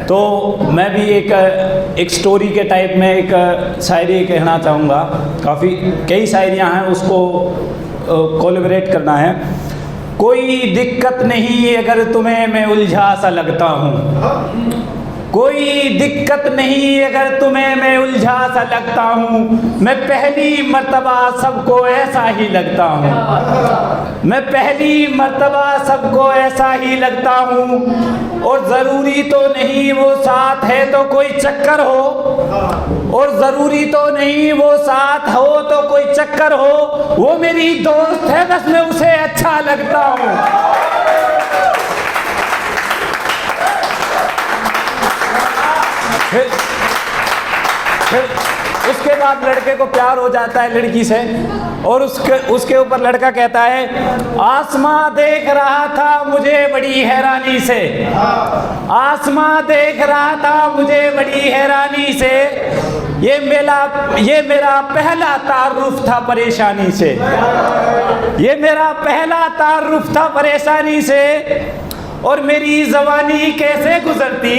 तो मैं भी एक स्टोरी के टाइप में एक शायरी कहना चाहूँगा। काफ़ी कई शायरियाँ हैं, उसको कोलैबोरेट करना है। कोई दिक्कत नहीं अगर तुम्हें मैं उलझा सा लगता हूँ, कोई दिक्कत नहीं अगर तुम्हें मैं उलझा सा लगता हूँ, मैं पहली मर्तबा सबको ऐसा ही लगता हूँ, मैं पहली मर्तबा सबको ऐसा ही लगता हूँ। और ज़रूरी तो नहीं वो साथ है तो कोई चक्कर हो, और ज़रूरी तो नहीं वो साथ हो तो कोई चक्कर हो, वो मेरी दोस्त है बस मैं उसे अच्छा लगता हूँ। फिर उसके बाद लड़के को प्यार हो जाता है लड़की से, और उसके ऊपर लड़का कहता है, आसमां देख रहा था मुझे बड़ी हैरानी से, आसमां देख रहा था मुझे बड़ी हैरानी से, ये मेरा पहला तारुफ था परेशानी से, ये मेरा पहला तारुफ था परेशानी से। और मेरी जवानी कैसे गुजरती,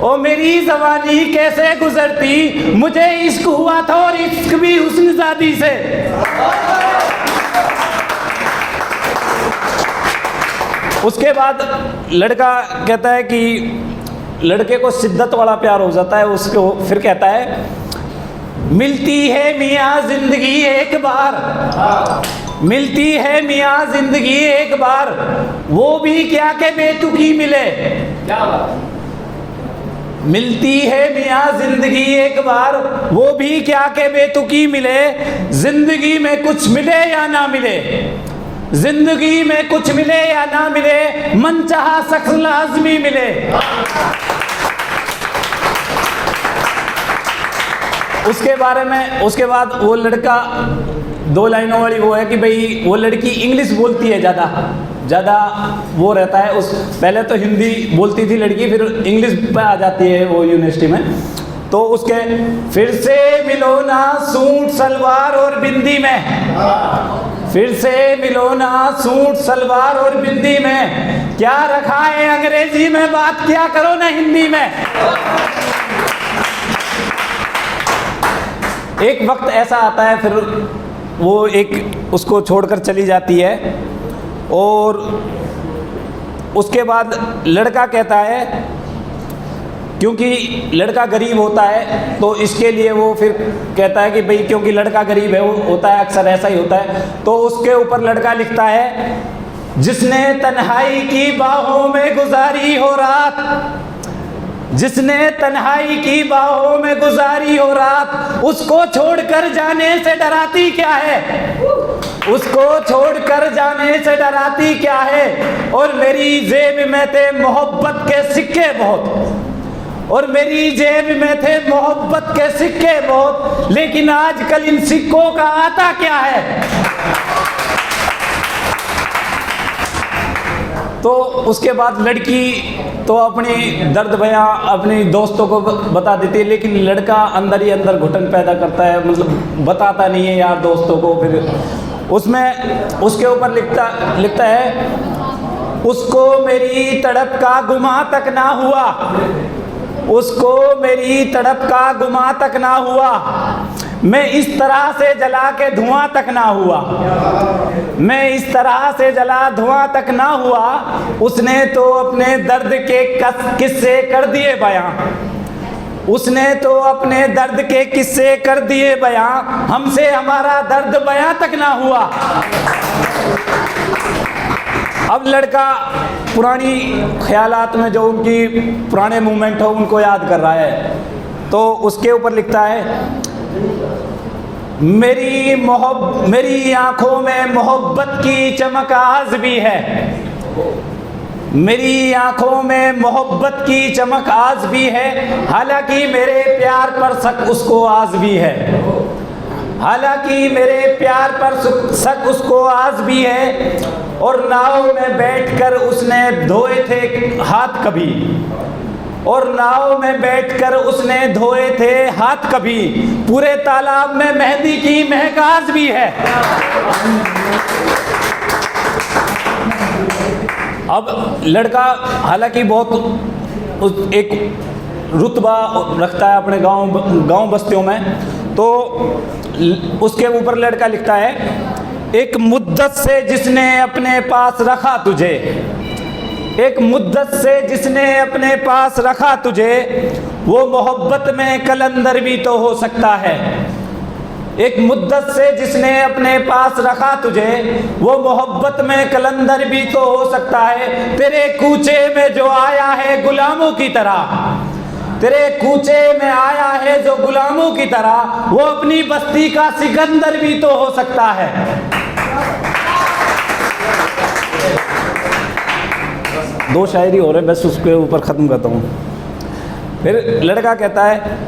ओ मेरी जवानी कैसे गुजरती, मुझे इश्क हुआ था और इश्क भी हुस्न-ज़ादी से। उसके बाद लड़का कहता है कि लड़के को शिद्दत वाला प्यार हो जाता है, उसको फिर कहता है, मिलती है मियाँ जिंदगी एक बार, मिलती है मियाँ जिंदगी एक बार, वो भी क्या के बेतुकी मिले, मिलती है मियाँ जिंदगी एक बार, वो भी क्या के बेतुकी मिले, जिंदगी में कुछ मिले या ना मिले, जिंदगी में कुछ मिले या ना मिले, मनचाहा शख्स लाज़मी मिले। उसके बाद वो लड़का, दो लाइनों वाली वो है कि भाई वो लड़की इंग्लिश बोलती है ज़्यादा वो रहता है, उस पहले तो हिंदी बोलती थी लड़की, फिर इंग्लिश पे आ जाती है वो यूनिवर्सिटी में। तो उसके फिर से मिलो ना सूट सलवार और बिंदी में, फिर से मिलो ना सूट सलवार और बिंदी में, क्या रखा है अंग्रेजी में बात क्या करो ना हिंदी में। एक वक्त ऐसा आता है फिर वो उसको छोड़कर चली जाती है, और उसके बाद लड़का कहता है, क्योंकि लड़का गरीब होता है तो इसके लिए वो फिर कहता है कि भाई क्योंकि लड़का गरीब है, वो होता है अक्सर ऐसा ही होता है। तो उसके ऊपर लड़का लिखता है, जिसने तन्हाई की बाहों में गुजारी हो रात, जिसने तन्हाई की बाहों में गुजारी हो रात, उसको छोड़कर जाने से डराती क्या है, उसको छोड़कर जाने से डराती क्या है। और मेरी जेब में थे मोहब्बत के सिक्के बहुत, और मेरी जेब में थे मोहब्बत के सिक्के बहुत, लेकिन आजकल इन सिक्कों का आता क्या है। तो उसके बाद लड़की तो अपनी दर्द बयां अपनी दोस्तों को बता देती है, लेकिन लड़का अंदर ही अंदर घुटन पैदा करता है, मतलब बताता नहीं है यार दोस्तों को। फिर उसमें उसके ऊपर लिखता है, उसको मेरी तड़प का गुमा तक ना हुआ, उसको मेरी तड़प का गुमा तक ना हुआ, मैं इस तरह से जला के धुआं तक ना हुआ, मैं इस तरह से जला धुआं तक ना हुआ। उसने तो अपने दर्द के किस्से कर दिए बयां, उसने तो अपने दर्द के किस्से कर दिए बयां, हमसे हमारा दर्द बयां तक ना हुआ। अब लड़का पुरानी ख्यालात में जो उनकी पुराने मूवमेंट हो उनको याद कर रहा है, तो उसके ऊपर लिखता है, मेरी आंखों में मोहब्बत की चमक आज भी है, मेरी आंखों में मोहब्बत की चमक आज भी है, हालांकि मेरे प्यार पर शक उसको आज भी है, हालांकि मेरे प्यार पर शक उसको आज भी है। और नाव में बैठकर उसने धोए थे हाथ कभी, और नाव में बैठकर उसने धोए थे हाथ कभी, पूरे तालाब में मेहंदी की महक आज भी है। अब लड़का हालांकि बहुत उस एक रुतबा रखता है अपने गांव बस्तियों में। तो उसके ऊपर लड़का लिखता है, एक मुद्दत से जिसने अपने पास रखा तुझे, एक मुद्दत से जिसने अपने पास रखा तुझे, वो मोहब्बत में कलंदर भी तो हो सकता है। एक मुद्दत से जिसने अपने पास रखा तुझे, वो मोहब्बत में कलंदर भी तो हो सकता है। तेरे कूचे में जो आया है गुलामों की तरह, तेरे कूचे में आया है जो गुलामों की तरह, वो अपनी बस्ती का सिकंदर भी तो हो सकता है। दो शायरी हो रहे, बस उसके ऊपर ख़त्म करता हूँ। फिर लड़का कहता है,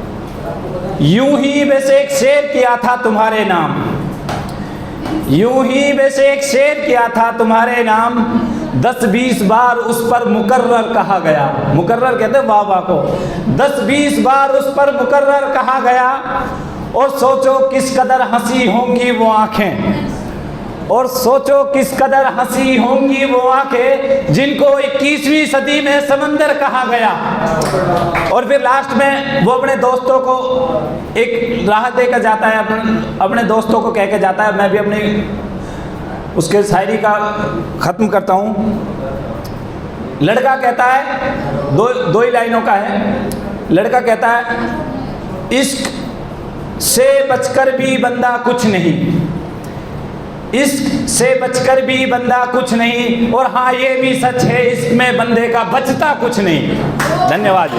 यूं ही वैसे एक शेर किया था तुम्हारे नाम, यूं ही वैसे एक शेर किया था तुम्हारे नाम, 10-20 बार उस पर मुकर्रर कहा गया। मुकर्रर कहते हैं वाह को। 10-20 बार उस पर मुकर्रर कहा गया। और सोचो किस कदर हंसी होंगी वो आंखें, और सोचो किस कदर हंसी होंगी वो आंखें, जिनको 21वीं सदी में समंदर कहा गया। और फिर लास्ट में वो अपने दोस्तों को एक राहत देकर जाता है, अपने दोस्तों को कह के जाता है। मैं भी अपनी उसके शायरी का ख़त्म करता हूँ। लड़का कहता है, दो ही लाइनों का है। लड़का कहता है, इश्क से बचकर भी बंदा कुछ नहीं, इश्क से बचकर भी बंदा कुछ नहीं, और हाँ ये भी सच है, इश्क में बंदे का बचता कुछ नहीं। धन्यवाद।